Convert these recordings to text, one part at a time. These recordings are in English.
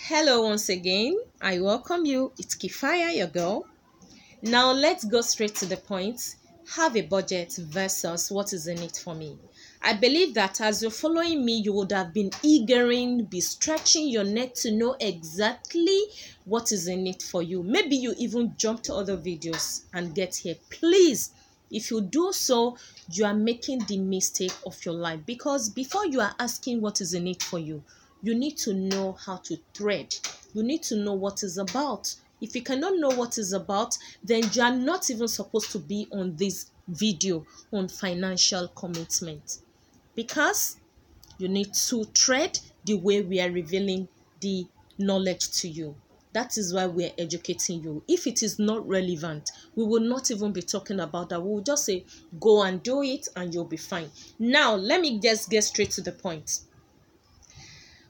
Hello once again. I welcome you. It's Kifaya, your girl. Now let's go straight to the point. Have a budget versus what is in it for me. I believe that as you're following me, you would have been eagering, be stretching your neck to know exactly what is in it for you. Maybe you even jump to other videos and get here. Please, if you do so, you are making the mistake of your life, because before you are asking what is in it for you, you need to know how to thread. You need to know what it's about. If you cannot know what it's about, then you are not even supposed to be on this video on financial commitment, because you need to tread the way we are revealing the knowledge to you. That is why we are educating you. If it is not relevant, we will not even be talking about that. We will just say, go and do it and you'll be fine. Now, let me just get straight to the point.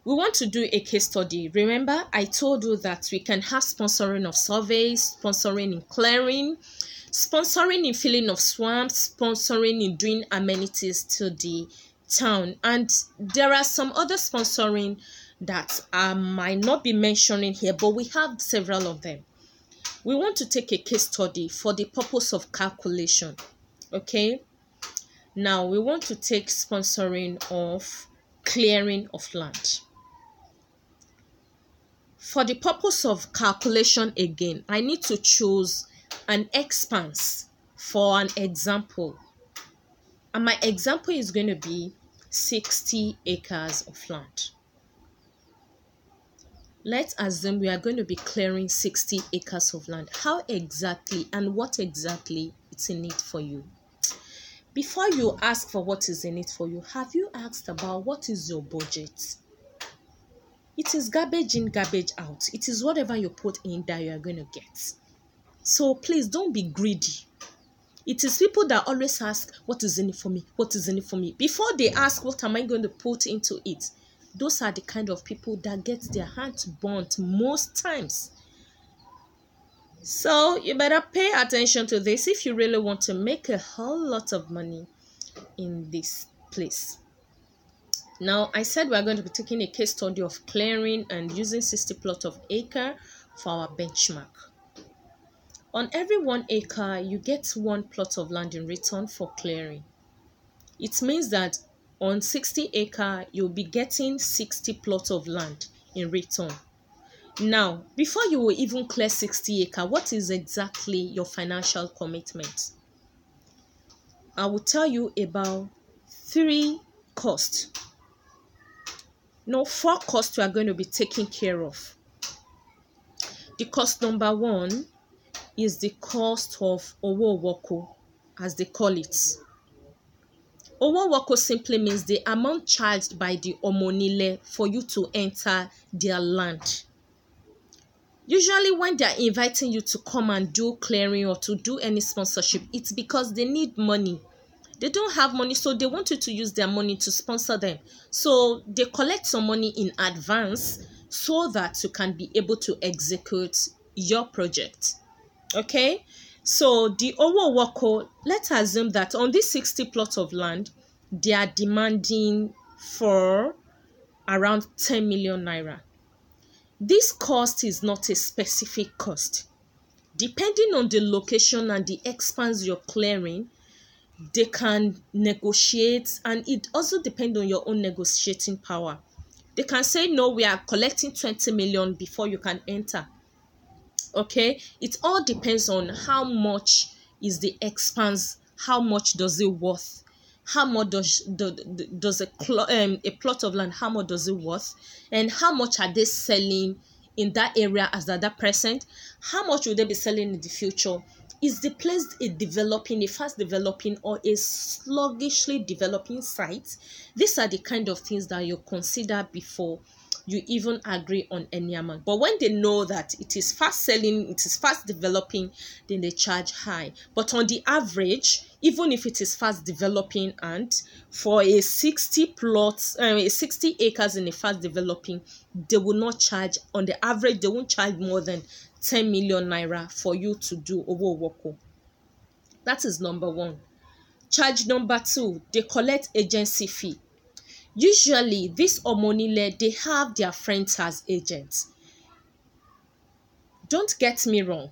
We want to do a case study. Remember, I told you that we can have sponsoring of surveys, sponsoring in clearing, sponsoring in filling of swamps, sponsoring in doing amenities to the town. And there are some other sponsoring that I might not be mentioning here, but we have several of them. We want to take a case study for the purpose of calculation. Okay? Now, we want to take sponsoring of clearing of land. For the purpose of calculation again, I need to choose an expanse for an example. And my example is going to be 60 acres of land. Let's assume we are going to be clearing 60 acres of land. How exactly and what exactly is in it for you? Before you ask for what is in it for you, have you asked about what is your budget? It is garbage in, garbage out. It is whatever you put in that you are going to get. So please don't be greedy. It is people that always ask, what is in it for me? What is in it for me? Before they ask, what am I going to put into it? Those are the kind of people that get their hands burnt most times. So you better pay attention to this if you really want to make a whole lot of money in this place. Now, I said we're going to be taking a case study of clearing and using 60 plot of acre for our benchmark. On every 1 acre, you get 1 plot of land in return for clearing. It means that on 60 acre, you'll be getting 60 plots of land in return. Now, before you will even clear 60 acre, what is exactly your financial commitment? I will tell you about 3 costs. No, 4 costs you are going to be taking care of. The cost number 1 is the cost of Owo Woko, as they call it. Owo Woko simply means the amount charged by the Omonile for you to enter their land. Usually when they are inviting you to come and do clearing or to do any sponsorship, it's because they need money. They don't have money, so they want you to use their money to sponsor them. So they collect some money in advance so that you can be able to execute your project. Okay? So the Owo Woko, let's assume that on this 60 plots of land, they are demanding for around 10 million naira. This cost is not a specific cost. Depending on the location and the expanse you're clearing, they can negotiate, and it also depends on your own negotiating power. They can say, no, we are collecting 20 million before you can enter. Okay, it all depends on how much is the expanse, how much does it worth, how much does a plot of land, how much does it worth, and how much are they selling in that area as at that present, how much will they be selling in the future. Is the place a fast developing or a sluggishly developing site? These are the kind of things that you consider before you even agree on any amount. But when they know that it is fast selling, it is fast developing, then they charge high. But on the average, even if it is fast developing, and for a 60 acres in a fast developing, they will not charge, on the average, they won't charge more than 10 million naira for you to do Owo Woko. That is number 1. Charge number 2, they collect agency fee. Usually, this Omonile, they have their friends as agents. don't get me wrong.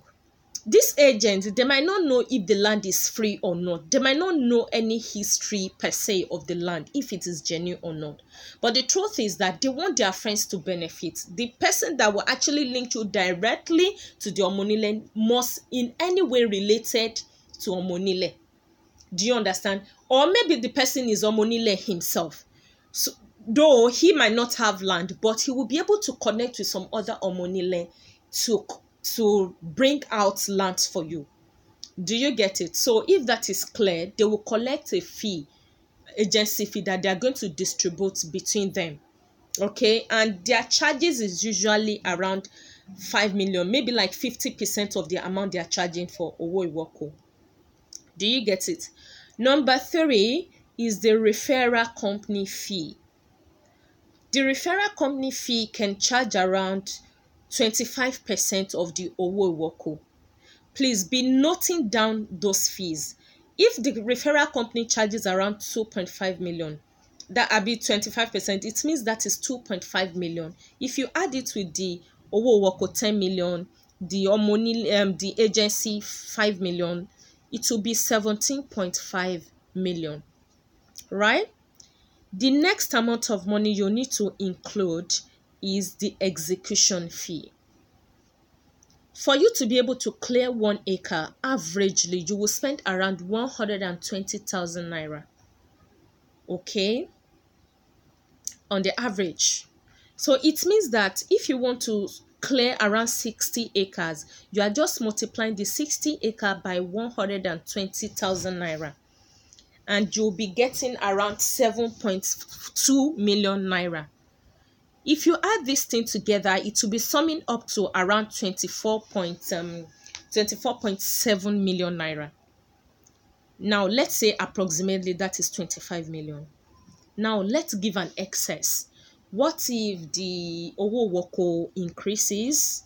These agents, they might not know if the land is free or not. They might not know any history per se of the land, if it is genuine or not. But the truth is that they want their friends to benefit. The person that will actually link you directly to the Omonile must in any way related to Omonile. Do you understand? Or maybe the person is Omonile himself. So, though he might not have land, but he will be able to connect with some other Omonile to bring out lands for you. Do you get it? So if that is clear, they will collect a fee, agency fee that they are going to distribute between them. Okay, and their charges is usually around 5 million, maybe like 50% of the amount they are charging for Owo Iwoko. Do you get it? Number 3 is the referral company fee. The referral company fee can charge around 25% of the Owo Iwoko. Please be noting down those fees. If the referral company charges around 2.5 million, that will be 25%. It means that is 2.5 million. If you add it with the Owo Iwoko 10 million, the agency 5 million, it will be 17.5 million. Right? The next amount of money you need to include is the execution fee. For you to be able to clear 1 acre, averagely, you will spend around 120,000 naira. Okay? On the average. So it means that if you want to clear around 60 acres, you are just multiplying the 60 acre by 120,000 naira. And you'll be getting around 7.2 million naira. If you add this thing together, it will be summing up to around 24.7 million naira. Now, let's say approximately that is 25 million. Now, let's give an excess. What if the Owo Iwoko increases?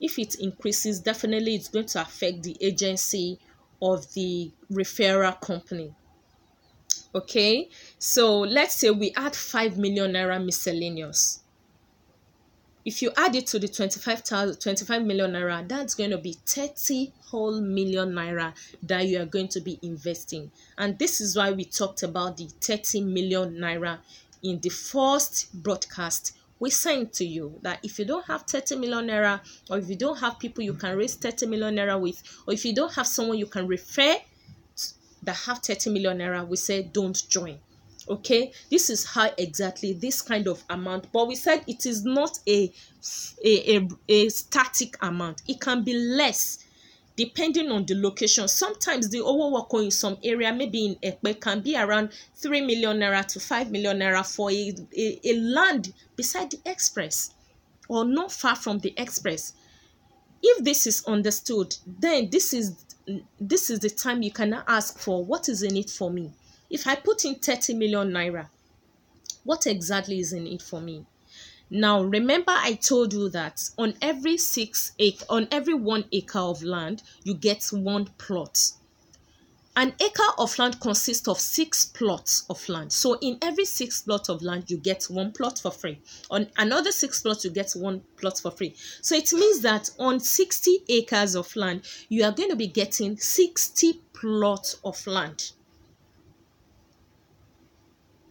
If it increases, definitely it's going to affect the agency of the referral company. Okay, so let's say we add 5 million naira miscellaneous. If you add it to the 25 million naira, that's going to be 30 whole million naira that you are going to be investing. And this is why we talked about the 30 million naira in the first broadcast. We sent to you that if you don't have 30 million naira, or if you don't have people you can raise 30 million naira with, or if you don't have someone you can refer that have 30 million naira, we say don't join. Okay, this is how exactly this kind of amount, but we said it is not a static amount. It can be less depending on the location. Sometimes the Owo Iwoko in some area, maybe in Ekpe, can be around 3 million naira to 5 million naira for a land beside the express or not far from the express. If this is understood, then this is the time you can ask for what is in it for me. If I put in 30 million naira, what exactly is in it for me? Now, remember I told you that on every 1 acre of land, you get 1 plot. An acre of land consists of 6 plots of land. So in every 6 plots of land, you get 1 plot for free. On another 6 plots, you get 1 plot for free. So it means that on 60 acres of land, you are going to be getting 60 plots of land.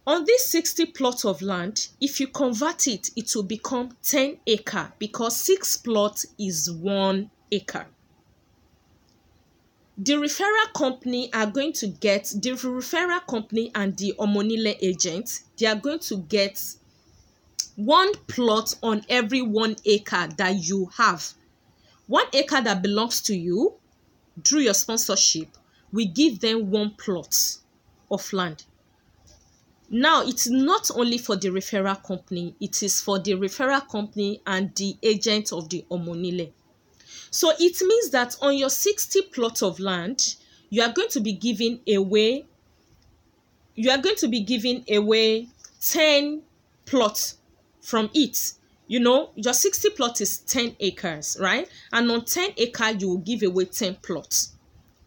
On this 60 plots of land, if you convert it, it will become 10 acre because 6 plots is 1 acre. The referral company and the Omonile agent, they are going to get 1 plot on every 1 acre that you have. 1 acre that belongs to you through your sponsorship, we give them 1 plot of land. Now, it's not only for the referral company, it is for the referral company and the agent of the Omonile. So it means that on your 60 plot of land, you are going to be giving away 10 plots from it. You know, your 60 plot is 10 acres, right? And on 10 acres, you will give away 10 plots.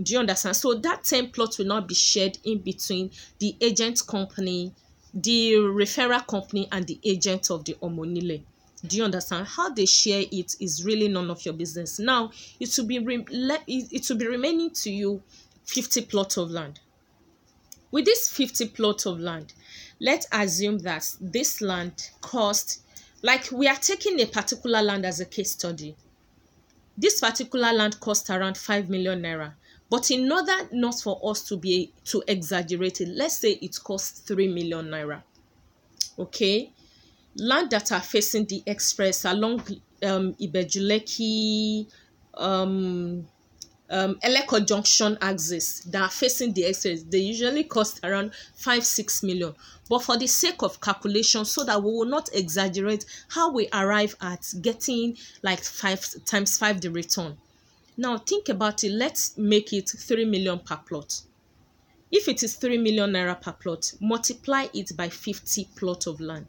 Do you understand? So that 10 plots will not be shared in between the agent company, the referral company, and the agent of the Omonile. Do you understand? How they share it is really none of your business. Now, it will be remaining to you 50 plots of land. With this 50 plots of land, let's assume that this land cost, like we are taking a particular land as a case study. This particular land cost around 5 million naira. But in order not for us to exaggerate it, let's say it costs 3 million naira. Okay? Land that are facing the express along Ibejuleki, Eleko Junction axis that are facing the express, they usually cost around 5-6 million. But for the sake of calculation, so that we will not exaggerate, how we arrive at getting like 5 times 5 the return. Now think about it. Let's make it 3 million per plot. If it is 3 million naira per plot, multiply it by 50 plot of land.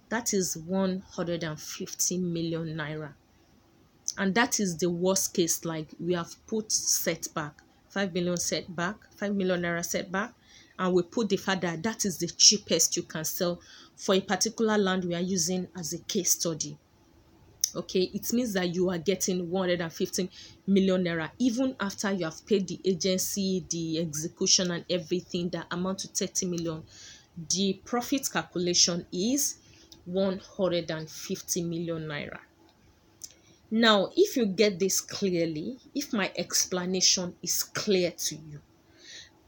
That is 150 million naira. And that is the worst case, like we have put setback, 5 million setback, 5 million naira setback, and we put the fact that that is the cheapest you can sell for a particular land we are using as a case study. Okay, it means that you are getting 115 million naira even after you have paid the agency, the execution, and everything that amount to 30 million. The profit calculation is 150 million naira. Now, if you get this clearly, if my explanation is clear to you,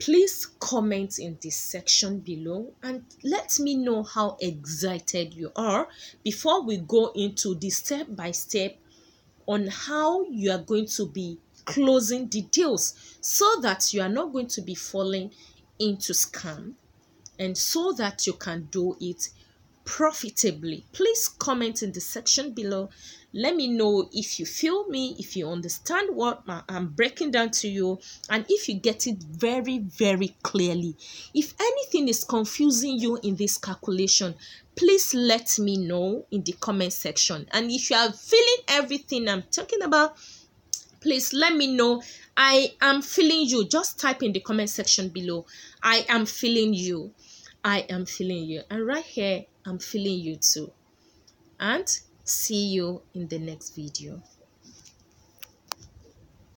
please comment in this section below and let me know how excited you are before we go into the step-by-step on how you are going to be closing the deals, so that you are not going to be falling into scam and so that you can do it profitably. Please comment in the section below. Let me know if you feel me, if you understand what I'm breaking down to you, and if you get it very, very clearly. If anything is confusing you in this calculation, please let me know in the comment section. And if you are feeling everything I'm talking about, please let me know. I am feeling you. Just type in the comment section below, I am feeling you. I am feeling you. And right here, I'm feeling you too. And see you in the next video.